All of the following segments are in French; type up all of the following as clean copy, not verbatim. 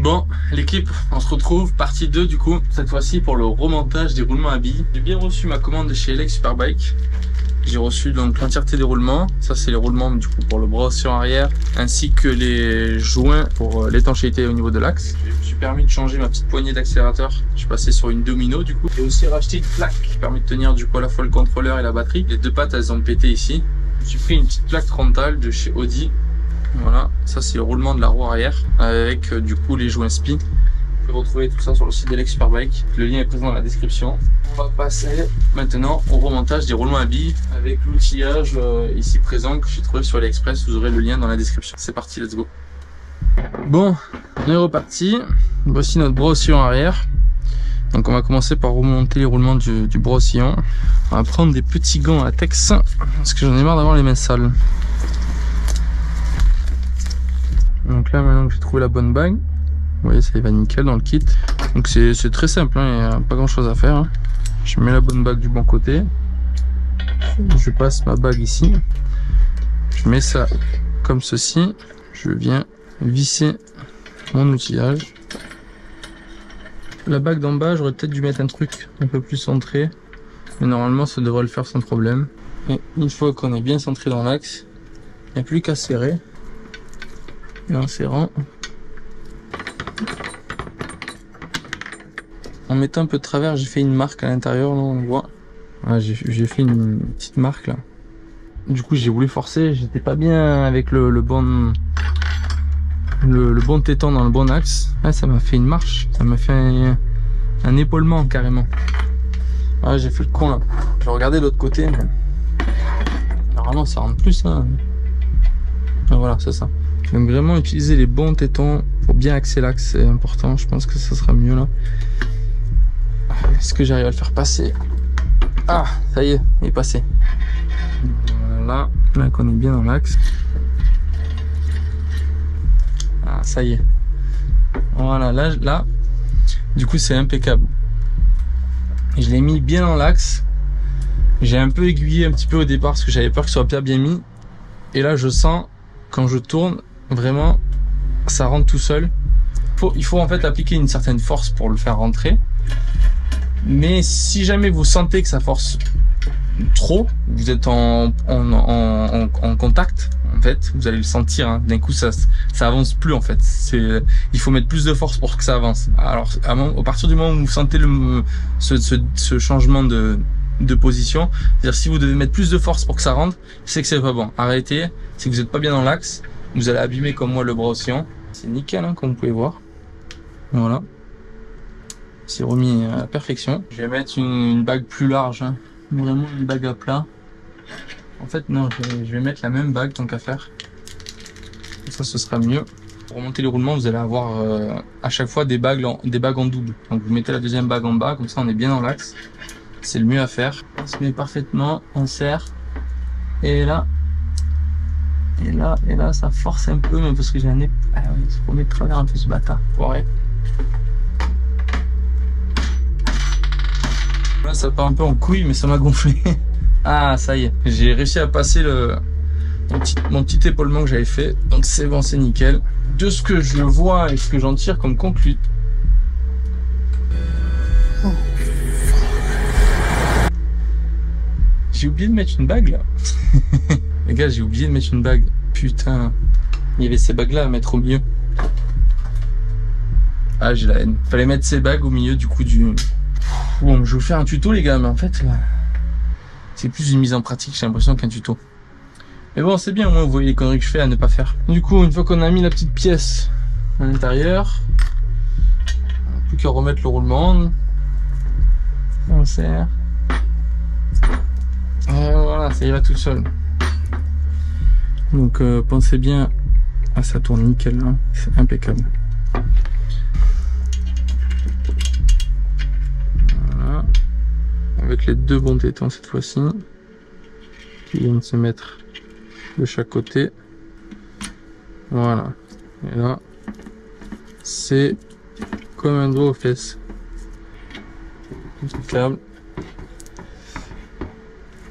Bon, l'équipe, on se retrouve, partie 2 du coup, cette fois-ci pour le remontage des roulements à billes. J'ai bien reçu ma commande de chez Elec Superbike. J'ai reçu donc l'entièreté des roulements. Ça c'est les roulements du coup pour le bras oscillant arrière, ainsi que les joints pour l'étanchéité au niveau de l'axe. Je me suis permis de changer ma petite poignée d'accélérateur. Je suis passé sur une domino du coup. J'ai aussi racheté une plaque qui permet de tenir du coup à la fois le contrôleur et la batterie. Les deux pattes elles ont pété ici. Je me suis pris une petite plaque frontale de chez Audi. Voilà, ça c'est le roulement de la roue arrière avec du coup les joints SPI. Vous pouvez retrouver tout ça sur le site d'Elec Superbike. Le lien est présent dans la description. On va passer maintenant au remontage des roulements à billes avec l'outillage ici présent que j'ai trouvé sur AliExpress. Vous aurez le lien dans la description. C'est parti, let's go. Bon, on est reparti. Voici notre bras oscillant arrière. Donc on va commencer par remonter les roulements du bras oscillant. On va prendre des petits gants à latex parce que j'en ai marre d'avoir les mains sales. Donc là maintenant que j'ai trouvé la bonne bague, vous voyez ça y va nickel dans le kit. Donc c'est très simple, hein, il n'y a pas grand chose à faire. Hein. Je mets la bonne bague du bon côté, je passe ma bague ici, je mets ça comme ceci, je viens visser mon outillage. La bague d'en bas j'aurais peut-être dû mettre un truc un peu plus centré, mais normalement ça devrait le faire sans problème. Et une fois qu'on est bien centré dans l'axe, il n'y a plus qu'à serrer. Et en serrant, en mettant un peu de travers, j'ai fait une marque à l'intérieur, là on voit. Voilà, j'ai fait une petite marque là. Du coup j'ai voulu forcer, j'étais pas bien avec le bon téton dans le bon axe. Ouais, ça m'a fait une marche, ça m'a fait un épaulement carrément. Ouais, j'ai fait le con là. Je regardais de l'autre côté, mais normalement ça rentre plus hein. Ah, voilà, c'est ça. Donc vraiment utiliser les bons tétons pour bien axer l'axe, c'est important. Je pense que ça sera mieux là. Est-ce que j'arrive à le faire passer? Ah, ça y est, il est passé. Voilà, là qu'on est bien dans l'axe. Ah, ça y est. Voilà, là, du coup c'est impeccable. Je l'ai mis bien dans l'axe. J'ai un peu aiguillé un petit peu au départ parce que j'avais peur que ce soit pas bien mis. Et là je sens, quand je tourne, vraiment ça rentre tout seul. Il faut en fait appliquer une certaine force pour le faire rentrer, mais si jamais vous sentez que ça force trop, vous êtes en contact en fait, vous allez le sentir hein. D'un coup ça avance plus en fait. Il faut mettre plus de force pour que ça avance. Alors à partir du moment où vous sentez ce changement de position, c'est-à-dire si vous devez mettre plus de force pour que ça rentre, c'est que c'est pas bon. Arrêtez, c'est que vous n'êtes pas bien dans l'axe, vous allez abîmer comme moi le bras oscillant. C'est nickel hein, comme vous pouvez voir. Voilà, c'est remis à la perfection. Je vais mettre une bague plus large, hein. Vraiment une bague à plat. En fait non, je vais mettre la même bague tant qu'à faire. Ça ce sera mieux. Pour remonter les roulements, vous allez avoir à chaque fois des bagues en double. Donc vous mettez la deuxième bague en bas, comme ça on est bien dans l'axe. C'est le mieux à faire. On se met parfaitement, on serre. Et là, ça force un peu, même parce que j'ai un nez. Ah ouais, il se remet de travers un peu ce bâtard. Ouais. Là, ça part un peu en couille, mais ça m'a gonflé. Ah, ça y est. J'ai réussi à passer mon petit épaulement que j'avais fait. Donc c'est bon, c'est nickel. De ce que je vois et ce que j'en tire comme conclu. J'ai oublié de mettre une bague là. Les gars, j'ai oublié de mettre une bague. Putain. Il y avait ces bagues là à mettre au milieu. Ah, j'ai la haine. Fallait mettre ces bagues au milieu du coup du... Bon, je vais vous faire un tuto les gars, mais en fait, c'est plus une mise en pratique, j'ai l'impression qu'un tuto. Mais bon, c'est bien, au moins vous voyez les conneries que je fais à ne pas faire. Du coup, une fois qu'on a mis la petite pièce à l'intérieur, on n'a plus qu'à remettre le roulement. On serre. Et voilà, ça y va tout seul. Donc pensez bien à ça tourne nickel, hein. C'est impeccable. Voilà. Avec les deux bons tétons cette fois-ci, qui viennent se mettre de chaque côté. Voilà. Et là, c'est comme un doigt aux fesses. Impeccable.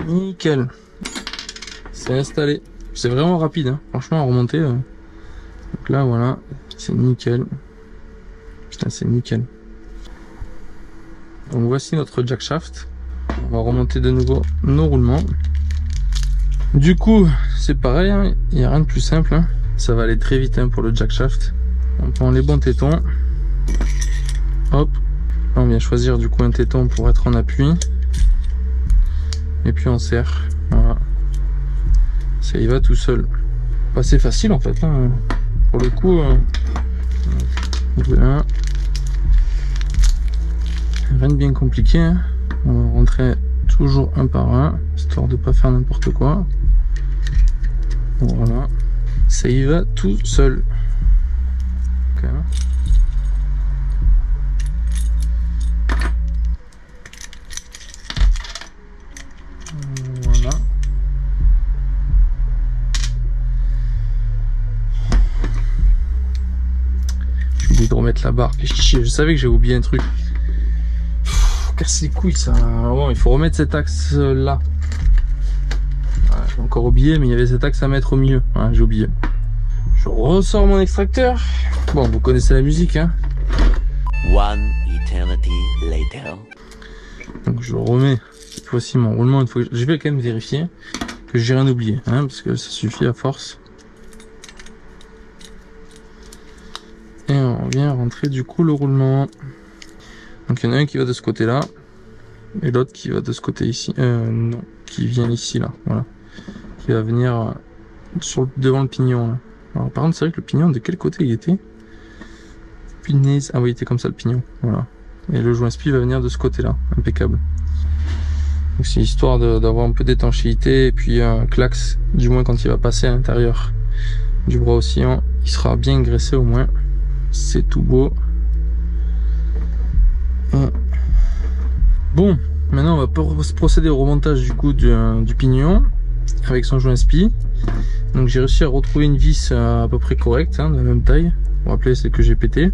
Nickel. C'est installé. C'est vraiment rapide, hein. Franchement à remonter. Donc là voilà, c'est nickel. Putain, c'est nickel. Donc voici notre jack shaft. On va remonter de nouveau nos roulements. Du coup, c'est pareil, hein, il n'y a rien de plus simple. Hein. Ça va aller très vite hein, pour le jack shaft. On prend les bons tétons. Hop. Là, on vient choisir du coup un téton pour être en appui. Et puis on serre. Voilà. Ça y va tout seul. C'est facile en fait. Hein. Pour le coup, rien de bien compliqué. Hein. On va rentrer toujours un par un, histoire de pas faire n'importe quoi. Voilà. Ça y va tout seul. Okay. Voilà. J'ai oublié de remettre la barre. Je savais que j'ai oublié un truc. Casse les couilles ça. Bon, il faut remettre cet axe là. Ouais, j'ai encore oublié, mais il y avait cet axe à mettre au milieu. Ouais, j'ai oublié. Je ressors mon extracteur. Bon, vous connaissez la musique, hein. One eternity later. Donc je remets cette fois-ci mon roulement. Une fois que je vais quand même vérifier que j'ai rien oublié, hein, parce que ça suffit à force. Et on vient rentrer du coup le roulement. Donc il y en a un qui va de ce côté-là et l'autre qui va de ce côté ici. Non, qui vient ici là, voilà. Qui va venir devant le pignon là. Alors par contre c'est vrai que le pignon de quel côté il était? Punaise. Ah oui, il était comme ça le pignon, voilà. Et le joint spi va venir de ce côté-là, impeccable. Donc c'est histoire d'avoir un peu d'étanchéité et puis que l'axe, du moins quand il va passer à l'intérieur du bras oscillant, il sera bien graissé au moins. C'est tout beau. Bon, maintenant on va procéder au remontage du coup du pignon avec son joint spi. Donc j'ai réussi à retrouver une vis à peu près correcte, hein, de la même taille. Vous vous rappelez, c'est que j'ai pété.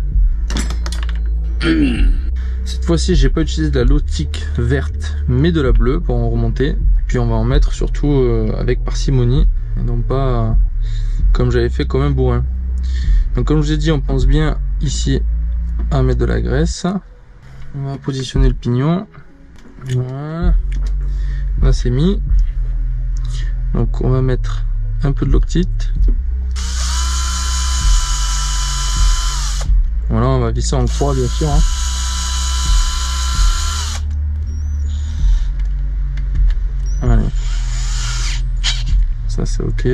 Cette fois-ci j'ai pas utilisé de la Lotic verte mais de la bleue pour en remonter. Puis on va en mettre surtout avec parcimonie et non pas comme j'avais fait comme un bourrin. Donc comme je vous ai dit, on pense bien ici à mettre de la graisse. On va positionner le pignon. Voilà. Là c'est mis. Donc on va mettre un peu de loctite. Voilà, on va visser en croix bien sûr. Hein. Allez. Ça c'est ok.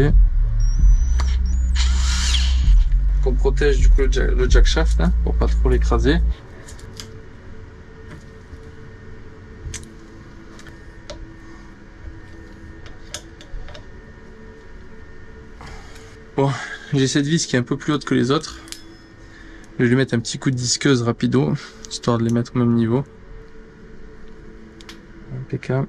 On protège du coup le jack shaft hein, pour pas trop l'écraser. Bon, j'ai cette vis qui est un peu plus haute que les autres. Je vais lui mettre un petit coup de disqueuse rapido, histoire de les mettre au même niveau. Impeccable.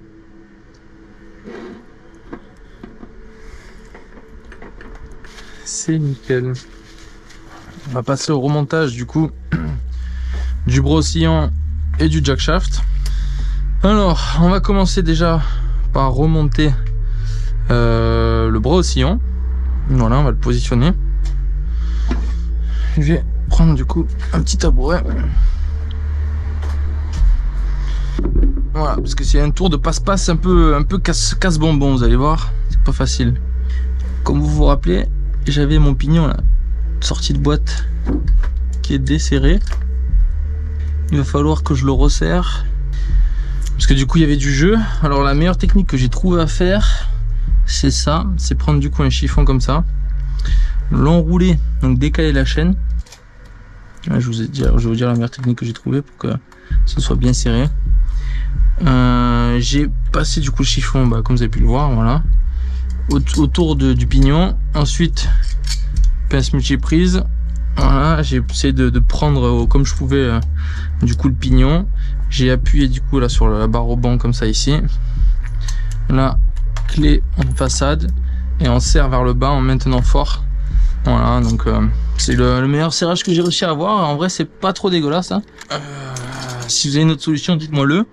C'est nickel. On va passer au remontage du coup du bras oscillant et du jack shaft. Alors, on va commencer déjà par remonter le bras oscillant. Voilà, on va le positionner. Je vais prendre du coup un petit tabouret. Voilà, parce que c'est un tour de passe-passe un peu casse-bonbon, vous allez voir. C'est pas facile. Comme vous vous rappelez, j'avais mon pignon là, sorti de boîte, qui est desserré. Il va falloir que je le resserre. Parce que du coup il y avait du jeu. Alors la meilleure technique que j'ai trouvé à faire, c'est ça, c'est prendre du coup un chiffon comme ça, l'enrouler, donc décaler la chaîne. Là, je vais vous dire la meilleure technique que j'ai trouvé pour que ça soit bien serré. J'ai passé du coup le chiffon, comme vous avez pu le voir, voilà, autour du pignon. Ensuite, pince multiprise. Voilà, j'ai essayé de prendre comme je pouvais du coup le pignon. J'ai appuyé du coup là sur la barre au banc comme ça ici. Là, clé en façade et on serre vers le bas en maintenant fort. Voilà, donc c'est le meilleur serrage que j'ai réussi à avoir. En vrai, c'est pas trop dégueulasse. Hein. Si vous avez une autre solution, dites-moi le.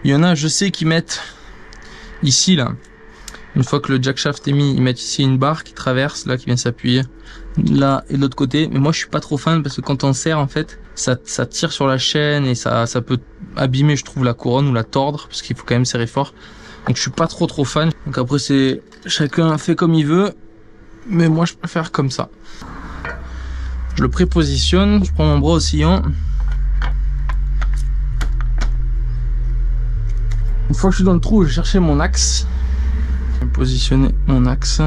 Il y en a, je sais, qui mettent ici là. Une fois que le jack shaft est mis, ils mettent ici une barre qui traverse là, qui vient s'appuyer là et de l'autre côté. Mais moi je suis pas trop fan parce que quand on serre en fait, ça tire sur la chaîne et ça peut abîmer je trouve la couronne ou la tordre parce qu'il faut quand même serrer fort. Donc je suis pas trop fan. Donc après c'est chacun fait comme il veut, mais moi je préfère comme ça. Je le prépositionne, je prends mon bras oscillant. Une fois que je suis dans le trou, je vais chercher mon axe. Je vais positionner mon axe.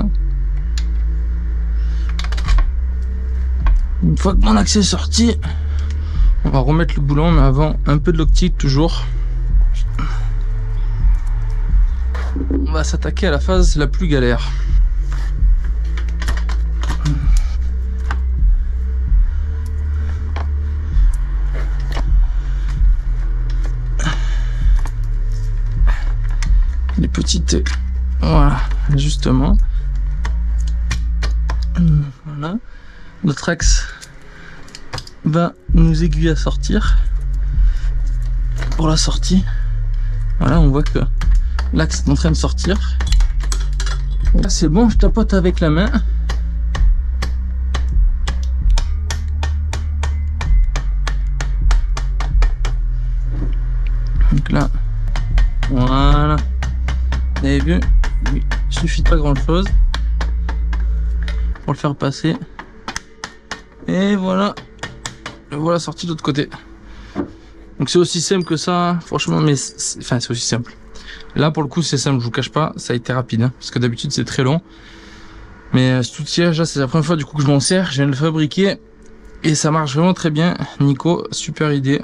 Une fois que mon axe est sorti, on va remettre le boulon, mais avant un peu de loctite toujours. On va s'attaquer à la phase la plus galère. Les petites, voilà, justement. Voilà. Notre axe va nous aiguiller à sortir. Pour la sortie, voilà, on voit que l'axe est en train de sortir. Là c'est bon, je tapote avec la main. Donc là, voilà. Vous avez vu, il suffit pas grand chose pour le faire passer. Et voilà, le voilà sorti de l'autre côté. Donc c'est aussi simple que ça, franchement, mais enfin c'est aussi simple. Là pour le coup c'est simple, je vous cache pas, ça a été rapide, hein, parce que d'habitude c'est très long. Mais ce outillage là c'est la première fois du coup que je m'en sers, je viens de le fabriquer et ça marche vraiment très bien. Nico, super idée.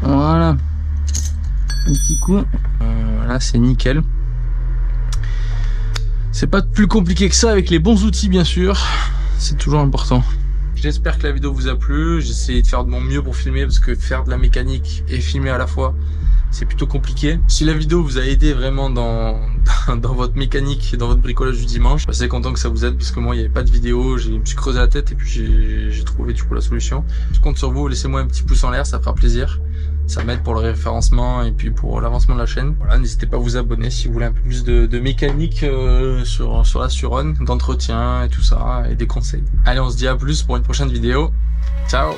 Voilà, un petit coup, là c'est nickel. C'est pas plus compliqué que ça avec les bons outils bien sûr, c'est toujours important. J'espère que la vidéo vous a plu, j'ai essayé de faire de mon mieux pour filmer parce que faire de la mécanique et filmer à la fois c'est plutôt compliqué. Si la vidéo vous a aidé vraiment dans votre mécanique et dans votre bricolage du dimanche, je suis assez content que ça vous aide parce que moi il n'y avait pas de vidéo, je me suis creusé la tête et puis j'ai trouvé du coup la solution. Je compte sur vous, laissez-moi un petit pouce en l'air, ça fera plaisir. Ça m'aide pour le référencement et puis pour l'avancement de la chaîne. Voilà, n'hésitez pas à vous abonner si vous voulez un peu plus de mécanique sur la Suron, d'entretien et tout ça et des conseils. Allez, on se dit à plus pour une prochaine vidéo. Ciao!